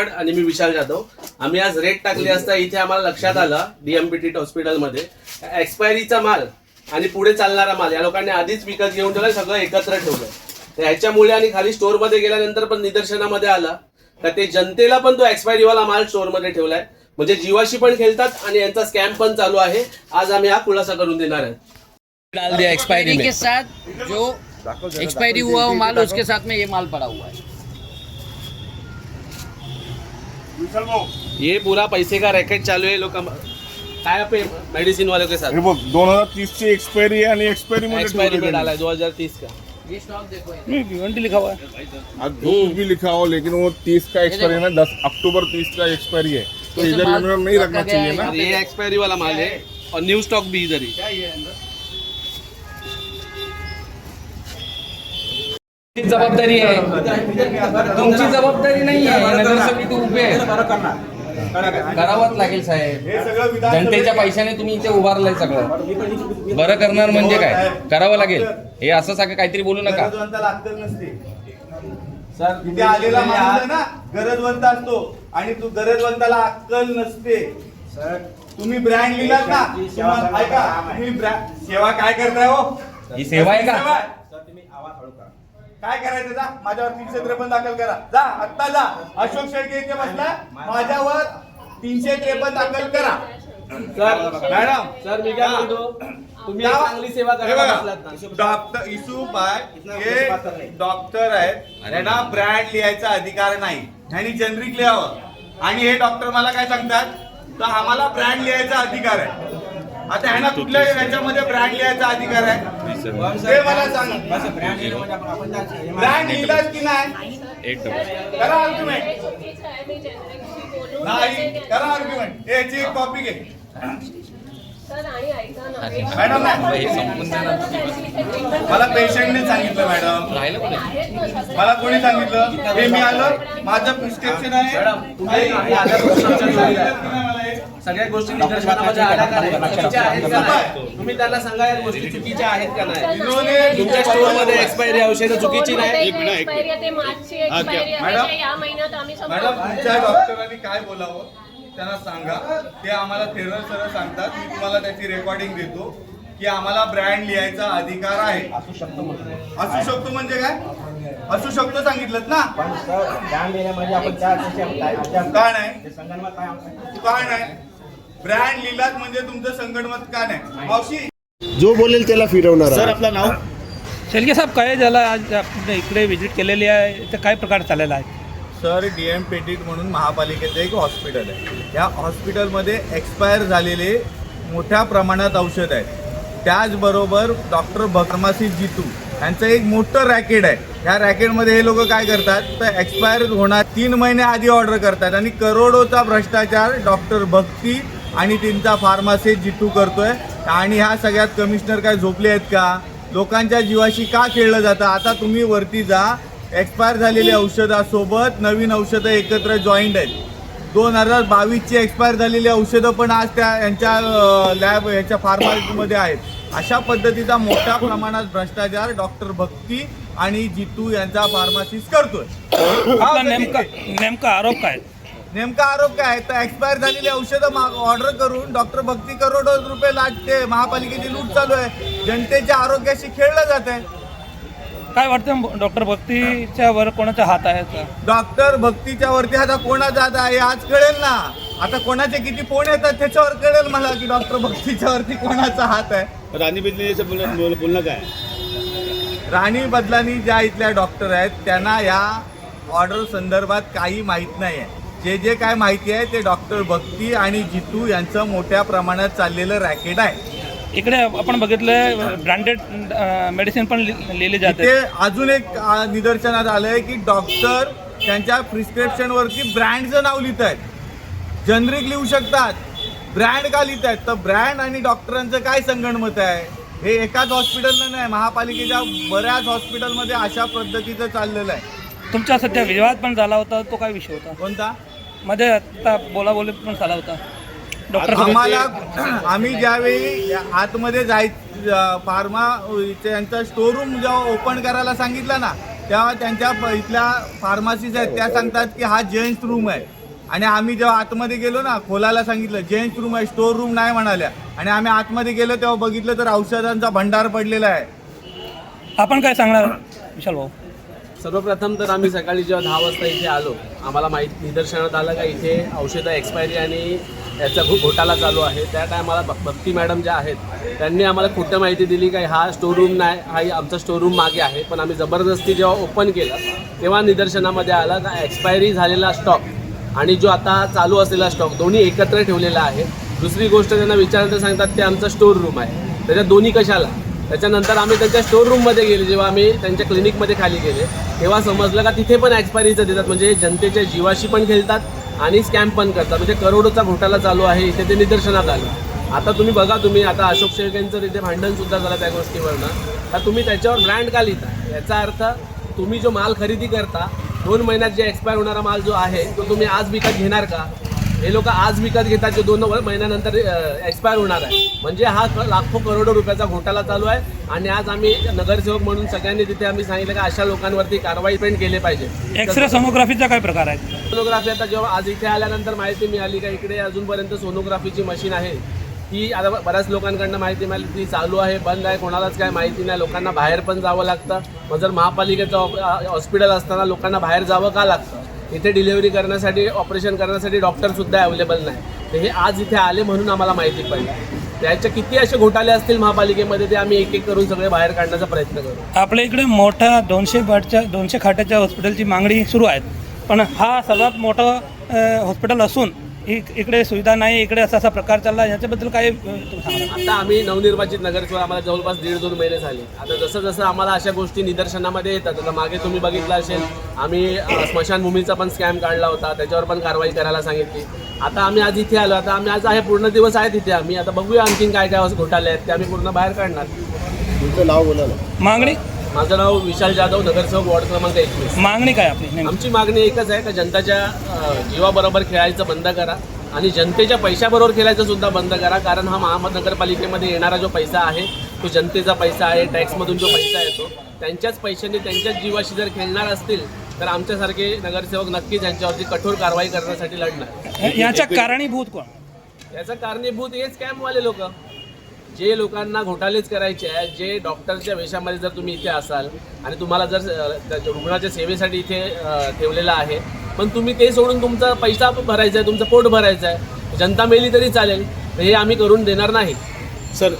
काकड आणि मी विशाल जाधव. आम्ही आज रेट टाकली असता इथे आम्हाला लक्षात आलं डीएमपीटी हॉस्पिटलमध्ये एक्सपायरीचा माल आणि पुढे चालणारा माल या लोकांनी आधीच विकत घेऊन ठेवलाय, सगळं एकत्र ठेवलंय. तर ह्याच्यामुळे आणि खाली स्टोअरमध्ये गेल्यानंतर पण निदर्शनामध्ये आला तर ते जनतेला पण तो एक्सपायरीवाला माल स्टोअरमध्ये ठेवलाय. म्हणजे जीवाशी पण खेळतात आणि यांचा स्कॅम पण चालू आहे. आज आम्ही हा खुलासा करून देणार आहे. डाल दिया एक्सपायरी के साथ, जो एक्सपायरी हुआ वो माल उसके साथ में ये माल पड़ा हुआ है. ये पूरा पैसे का रैकेट चालू है. लोग काय पे मेडिसिन वालों के साथ. हे बघ 2030 ची एक्सपायरी आणि एक्सपायरी में डाला है 2030 का. ये स्टॉक देखो ये. नहीं वीएनटी लिखा हुआ है. आज जो कुछ भी लिखा हो लेकिन वो 30 का एक्सपायरी है ना, 10 अक्टूबर 30 का एक्सपायरी है. तो इधर इन्होंने नहीं रखना चाहिए ना. ये एक्सपायरी वाला माल है और न्यू स्टॉक भी इधर ही. जबाबदारी आहे, तुमची जबाबदारी नाही आहे. नगरसमिती उभे आहे, करावंच लागेल साहेब. जनतेच्या पैशाने तुम्ही इथे उभारलंय, सगळं बरं करणार म्हणजे काय, करावं लागेल. हे असं सगळं काहीतरी बोलू नका. सर तिथे आलेला माणूस आहे ना, गरजवंत असतो आणि तू गरजवंताला अक्कल नसते. सर तुम्ही ब्रँड लिहिलात ना, तुम्हाला ऐका, तुम्ही सेवा काय करताय हो? ही सेवा आहे का? सर तुम्ही आवाज हळू करा. काय करायचं, जा माझ्यावर 353 दाखल करा. जा आत्ता जा. अशोक शेळके इथे बसला, माझ्यावर 353 दाखल करा. मॅडम सर मी काय म्हणतो, तुम्ही एक चांगली सेवा करायला बसलात ना. डॉक्टर इसुबाई हे डॉक्टर आहेत, त्यांना ब्रँड लिहायचा अधिकार नाही. ह्यांनी जनरिक लिहावं. आणि हे डॉक्टर मला काय सांगतात, तर आम्हाला ब्रँड लिहायचा अधिकार आहे. आता ह्यांना कुठल्या याच्यामध्ये ब्रँड लिहायचा अधिकार आहे ते मला सांग. ब्रँड लिहिलाच की नाही, करा आर्ग्युमेंट. नाही करा आर्ग्युमेंट. याची एक कॉपी घे मॅडम. मला पेशंटने सांगितलं मॅडम, मला कोणी सांगितलं, हे मी आलं, माझं प्रिस्क्रिप्शन आहे. सगळ्या गोष्टी निदर्शनामध्ये आल्या का नाही, चुकीच्या आहेत का नाही, तुम्ही त्यांना सांगा या गोष्टी चुकीच्या आहेत का नाही. तुमच्या स्टोअरमध्ये एक्सपायरी औषधं चुकीची नाही. मॅडम तुमच्या डॉक्टरांनी काय बोलावं त्यांना सांगा. ते आम्हाला थेरर सरळ सांगतात. मी तुम्हाला त्याची रेकॉर्डिंग देतो की आम्हाला ब्रँड लिहायचा अधिकार आहे. असू शकतो म्हणजे काय, असू शकतो सांगितलं ना. काय नाही, काय नाही, ब्रँड लिहिलात म्हणजे तुमचं संगणमत का नाही. मावशी जो बोलेल त्याला फिरवणार. सर आपलं नाव. शेळके साहेब, काय झालं आज आपण इकडे व्हिजिट केलेली आहे, तर काय प्रकार चाललेला आहे? सर डीएमपीटी म्हणून महापालिकेचं एक हॉस्पिटल आहे. या हॉस्पिटलमध्ये एक्सपायर झालेले मोठ्या प्रमाणात औषध आहेत. त्याचबरोबर डॉक्टर फार्मसी जितू यांचं एक मोठं रॅकेट आहे. ह्या रॅकेटमध्ये हे लोक काय करतात, तर एक्सपायर होणार 3 महिने आधी ऑर्डर करतात आणि करोडोचा भ्रष्टाचार डॉक्टर भक्ती आणि त्यांचा फार्मसी जितू करतोय. आणि ह्या सगळ्यात कमिशनर काय झोपले आहेत का? लोकांच्या जीवाशी का खेळलं जातं? आता तुम्ही वरती जा, एक्सपायर झालेली औषधासोबत नवीन औषधं एकत्र जॉईंट आहेत. 2022ची एक्सपायर झालेली औषधं पण आज त्या यांच्या लॅब यांच्या फार्मसीमध्ये आहेत. अशा पद्धतीचा मोठ्या प्रमाणात भ्रष्टाचार डॉक्टर भक्ती आणि जितू यांचा फार्मासिस्ट करतोय. नेमका आरोप काय? नेमका आरोप काय, तर एक्सपायर झालेली औषधं ऑर्डर करून डॉक्टर भक्ती करोडो रुपये लाटते. महापालिकेची लूट चालू आहे. जनतेच्या आरोग्याशी खेळलं जात आहे. काय वाटतं, डॉक्टर भक्तीच्या वर कोणाचा हात आहे का? डॉक्टर भक्तीच्या वरती आता कोणाचा हात आहे आज कळेल ना. आता कोणाचे किती फोन येतात त्याच्यावर कळेल मला की डॉक्टर भक्तीच्या वरती कोणाचा हात आहे. राणी बिजलीचं बोलणं काय? राणी बदलानी ज्या इथल्या डॉक्टर आहेत त्यांना या ऑर्डर संदर्भात काही माहीत नाही आहे. जे काय माहिती आहे ते डॉक्टर भक्ती आणि जितू यांचं मोठ्या प्रमाणात चाललेलं रॅकेट आहे. इकडे आपण बघितलं ब्रँडेड मेडिसिन पण लिहिले जाते. ते अजून एक निदर्शनात आलंय की डॉक्टर त्यांच्या प्रिस्क्रिप्शनवरती ब्रँडचं नाव लिहित आहेत. जनरिक लिहू शकतात, ब्रँड का लिहित आहेत? तर ब्रँड आणि डॉक्टरांचं काय संगणमत आहे? हे एकाच हॉस्पिटलला नाही, महापालिकेच्या बऱ्याच हॉस्पिटलमध्ये अशा पद्धतीचं चाललेलं आहे. तुमचा सध्या विवाद पण झाला होता, तो काय विषय होता? कोणता? मध्ये आता बोलाबोली पण झाला होता. डॉक्टर आम्हाला आम्ही ज्यावेळी आतमध्ये जायचं फार्मा यांचा स्टोरूम जेव्हा ओपन करायला सांगितलं ना, तेव्हा त्यांच्या इथल्या फार्मसीज आहेत त्या सांगतात की हा जेंट्स रूम आहे. आणि आम्ही जेव्हा आतमध्ये गेलो ना, खोलायला सांगितलं जेंट्स रूम आहे, स्टोर रूम नाही म्हणाल्या. आणि आम्ही आतमध्ये गेलो तेव्हा बघितलं तर औषधांचा भंडार पडलेला आहे. आपण काय सांगणार विशाल भाऊ? सर्वप्रथम तर आम्ही सकाळी जेव्हा 10 वाजता इथे आलो, आम्हाला निदर्शनात आलं का इथे औषधं एक्सपायरी आणि याचा घोटाळा चालू आहे. त्या टायमाला भक्ती मॅडम ज्या आहेत त्यांनी आम्हाला खोटं माहिती दिली की हा स्टोर रूम नाही, हा आमचा स्टोर रूम मागे आहे. पण आम्ही जबरदस्ती जेव्हा ओपन केलं तेव्हा निदर्शनामध्ये आलं का एक्सपायरी झालेला स्टॉक आणि जो आता चालू असलेला स्टॉक दोन्ही एकत्र ठेवलेला आहे. दुसरी गोष्ट त्यांना विचारलं तर सांगतात ते आमचा स्टोर रूम आहे, त्याच्यात दोन्ही कशाला. त्याच्यानंतर आम्ही त्यांच्या स्टोर रूममध्ये गेले, जेव्हा आम्ही त्यांच्या क्लिनिकमध्ये खाली गेले तेव्हा समजलं का तिथे पण एक्सपायरीचं देतात. म्हणजे जनतेच्या जीवाशी पण खेळतात आणि स्कॅम पण करतात. म्हणजे करोडोचा घोटाळा चालू आहे इथे, ते निदर्शनात आलं. आता तुम्ही बघा, तुम्ही आता अशोक शेळकेंचं तिथे भांडणसुद्धा झालं त्या गोष्टीवरनं. तर तुम्ही त्याच्यावर ब्रँड का लिहिता? याचा अर्थ तुम्ही जो माल खरेदी करता 2 महिन्यात जे एक्सपायर होणारा माल जो आहे तो तुम्ही आज विकत घेणार का? हे लोक आज विकत घेतात जे 2 महिन्यानंतर एक्सपायर होणार आहे. म्हणजे हा लाखो करोडो रुपयाचा घोटाळा चालू आहे. आणि आज आम्ही नगरसेवक म्हणून सगळ्यांनी तिथे आम्ही सांगितलं की अशा लोकांवरती कारवाई पण केली पाहिजे. एक्सरे सोनोग्राफीचा काय प्रकार आहे? सोनोग्राफी आता जेव्हा आज इथे आल्यानंतर माहिती मिळाली का इकडे अजूनपर्यंत सोनोग्राफीची मशीन आहे ती आता बऱ्याच लोकांकडनं माहिती मिळाली ती चालू आहे, बंद आहे, कोणालाच काय माहिती नाही. लोकांना बाहेर पण जावं लागतं. मग जर महापालिकेचं हॉस्पिटल असताना लोकांना बाहेर जावं का लागतं? इथे डिलिव्हरी करण्यासाठी, ऑपरेशन करण्यासाठी डॉक्टरसुद्धा अवेलेबल नाही. तर हे आज इथे आले म्हणून आम्हाला माहिती पडलं. त्याचे किती असे घोटाळे असतील महापालिकेमध्ये ते आम्ही एक एक करून सगळे बाहेर काढण्याचा प्रयत्न करू. आपल्या इकडे मोठ्या 200 खाटाच्या हॉस्पिटलची मागणी सुरू आहे, पण हा सर्वात मोठं हॉस्पिटल असून इकडे सुविधा नाही, इकडे असा प्रकार चालला, याच्याबद्दल काय तुम्ही सांगा? आता आम्ही नवनिर्वाचित नगरसेवक, आम्हाला जवळपास 1.5-2 महिने झाले. आता जसं जसं आम्हाला अशा गोष्टी निदर्शनामध्ये येतात, आता मागे तुम्ही बघितलं असेल आम्ही स्मशानभूमीचा पण स्कॅम काढला होता, त्याच्यावर पण कारवाई करायला सांगितली. आता आम्ही आज इथे आलो, आता आम्ही आज आहे पूर्ण दिवस आहे तिथे. आम्ही आता बघूया आणखीन काय काय घोटाळे आहेत ते आम्ही पूर्ण बाहेर काढणार. तुमचं नाव बोला ना. मागणी? माझं नाव विशाल जाधव, नगरसेवक वॉर्ड क्रमांक 21. मागणी काय आपली नेमकी? आमची मागणी एकच आहे का जनताच्या जीवाबरोबर खेळायचं बंद करा आणि जनतेच्या पैशाबरोबर खेळायचं सुद्धा बंद करा. कारण हा महानगरपालिकेमध्ये येणारा जो पैसा आहे तो जनतेचा पैसा आहे. टॅक्समधून जो पैसा येतो त्यांच्याच पैशांनी त्यांच्याच जीवाशी जर खेळणार असतील तर आमच्यासारखे नगरसेवक नक्कीच यांच्यावरती कठोर कारवाई करण्यासाठी लढणार. याच्या कारणीभूत कोण? याचं कारणीभूत हे स्कॅमवाले लोक, जे लोकांना घोटाळेच करायचे आहे. जे डॉक्टरच्या वेशामध्ये जर तुम्ही इथे असाल आणि तुम्हाला जर रुग्णाच्या सेवेसाठी इथे ठेवलेलं आहे, पण तुम्ही ते सोडून तुमचा पैसा भरायचा आहे, तुमचं पोट भरायचं आहे, जनता मेली तरी चालेल, हे आम्ही करून देणार नाही. सर